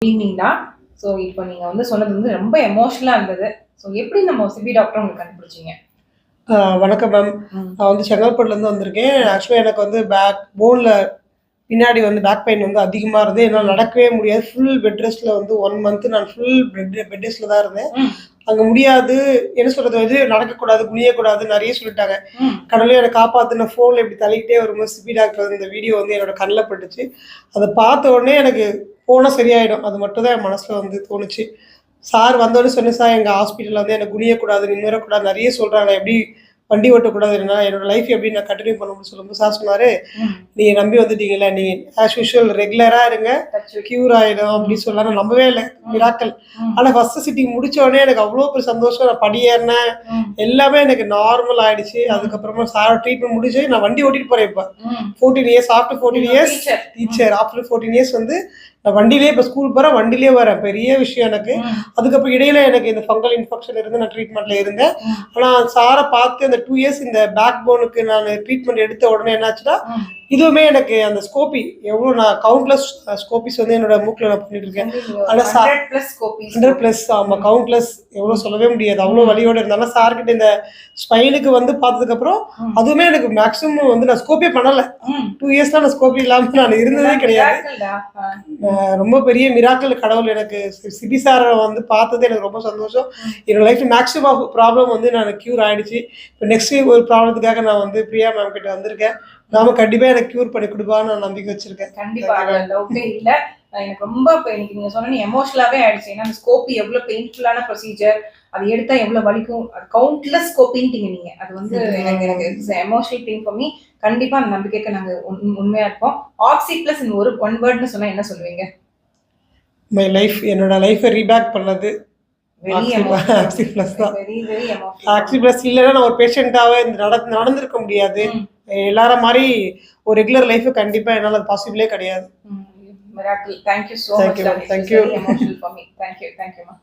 Evening தான். So இப்போ நீங்கள் வந்து சொன்னது வந்து ரொம்ப எமோஷனலாக இருந்தது. ஸோ எப்படி நம்ம சிபி டாக்டர் உங்களுக்கு கண்டுபிடிச்சிங்க? வணக்கம் மேம். நான் வந்து செங்கல்பட்டுலேருந்து வந்திருக்கேன். ஆக்சுவலாக எனக்கு வந்து போனில் பின்னாடி வந்து பேக் பெயின் வந்து அதிகமாக இருந்தது. என்னால் நடக்கவே முடியாது. ஃபுல் பெட் ரெஸ்ட்டில் வந்து 1 மந்த்து நான் ஃபுல் பெட் ரெஸ்ட்டில் தான் இருந்தேன். அங்கே முடியாது, என்ன சொல்கிறது, வந்து நடக்கக்கூடாது, குனியக்கூடாது நிறைய சொல்லிட்டாங்க. கடவுளே என்னை காப்பாற்றின. ஃபோனில் இப்படி தள்ளிக்கிட்டே வரும்போது சிபி டாக்டர் இந்த வீடியோ வந்து என்னோட கண்ணில் பட்டுச்சு. அதை பார்த்த உடனே எனக்கு போனால் சரியாயிடும், அது மட்டும் தான் என் மனசில் வந்து தோணுச்சு. சார் வந்தோடனே சொன்னேன், சார் எங்கள் ஹாஸ்பிட்டலில் வந்து எனக்கு குனியக்கூடாது, நிமிரக்கூடாது நிறைய சொல்கிறாங்க, எப்படி வண்டி ஓட்டக்கூடாது, என்னோட லைஃப் எப்படி நான் கண்டினியூ பண்ணணும்னு சொல்லும்போது சார் சொன்னார், நீங்கள் நம்பி வந்துட்டீங்களா, நீங்கள் ஆஸ் யூஷுவல் ரெகுலராக இருங்க, க்யூர் ஆகிடும் அப்படின்னு சொல்லலாம். நான் நம்பவே இல்லை மிராக்கள். ஆனால் ஃபஸ்ட்டு சிட்டிங் முடிச்ச உடனே எனக்கு அவ்வளோ பெரிய சந்தோஷம். நான் படியேறினேன், எல்லாமே எனக்கு நார்மல் ஆகிடுச்சு. அதுக்கப்புறமா சார் ட்ரீட்மெண்ட் முடிச்சு நான் வண்டி ஓட்டிகிட்டு போகிறேன். இப்போ 14 years after 14 years teacher after 14 years வந்து நான் வண்டியிலே இப்போ ஸ்கூல் போகிறேன், வண்டியிலே வரேன். பெரிய விஷயம் எனக்கு. அதுக்கப்புறம் இடையில எனக்கு இந்த ஃபங்கல் இன்ஃபெக்ஷன் இருந்து நான் ட்ரீட்மெண்ட்டில் இருந்தேன். ஆனால் சாரை பார்த்து அந்த 2 இயர்ஸ் இந்த பேக் போனுக்கு நான் ட்ரீட்மெண்ட் எடுத்த உடனே என்னாச்சுன்னா, இதுவுமே எனக்கு அந்த ஸ்கோப்பி எவ்வளோ, நான் கவுண்ட்லெஸ் ஸ்கோப்பிஸ் வந்து என்னோட மூக்கில் நான் பண்ணிட்டு இருக்கேன். ஆனால் 100+, ஆமாம், கவுண்ட்லெஸ், எவ்வளோ சொல்லவே முடியாது, அவ்வளோ வலியோடு இருந்தாலும் சார்கிட்ட இந்த ஸ்பைனுக்கு வந்து பார்த்ததுக்கப்புறம் அதுவுமே எனக்கு மேக்ஸிமம் வந்து நான் ஸ்கோப்பே பண்ணலை. 2 இயர்ஸ்லாம் நான் ஸ்கோப்பி இல்லாமல் நான் இருந்ததே கிடையாது. ரொம்ப பெரிய மிராக்கிள் கடவுள் எனக்கு. சிபி சாரை வந்து பார்த்தது எனக்கு ரொம்ப சந்தோஷம். என்னோட லைஃப் மேக்ஸிமம் ஆஃப் ப்ராப்ளம் வந்து நான் க்யூர் ஆகிடுச்சு. இப்போ நெக்ஸ்ட் ஒரு ப்ராப்ளத்துக்காக நான் வந்து பிரியா மேம் கிட்ட வந்திருக்கேன். நாம கண்டிப்பாக எனக்கு க்யூர் பண்ணி கொடுப்பான்னு நான் நம்பிக்கை வச்சிருக்கேன். கண்டிப்பாக டவுட்டே இல்லை. எனக்கு ரொம்ப இன்னைக்கு நீங்கள் சொன்ன எமோஷனலாகவே ஆயிடுச்சு. ஏன்னா அந்த ஸ்கோப்பி எவ்வளோ பெயின்ஃபுல்லான ப்ரொசீஜர், அது எடுத்தால் எவ்வளோ வலிக்கும், அது கவுண்ட்லெஸ் ஸ்கோப்பின்ட்டீங்க நீங்கள். அது வந்து எனக்கு எமோஷனல் திங் ஃபார் மீ. கண்டிப்பாக அந்த நம்பிக்கைக்கு நாங்கள் உண்மையாக இருப்போம். ஆக்சி ப்ளஸ் ஒரு ஒன் வேர்ட்னு சொன்னால் என்ன சொல்லுவீங்க? மை லைஃப், என்னோட லைஃபை ரீபேக் பண்ணது ஆக்சி ப்ளஸ் தான். ஆக்சி ப்ளஸ் இல்லைன்னா நான் ஒரு பேஷண்ட்டாகவே நடந்திருக்க முடியாது. எல்லாரும் மாதிரி ஒரு ரெகுலர் லைஃப் கண்டிப்பாக என்னால் அது பாசிபிளே கிடையாது. Miracle. Thank you so much. Thank you. Emotional for me. Thank you. Thank you, ma.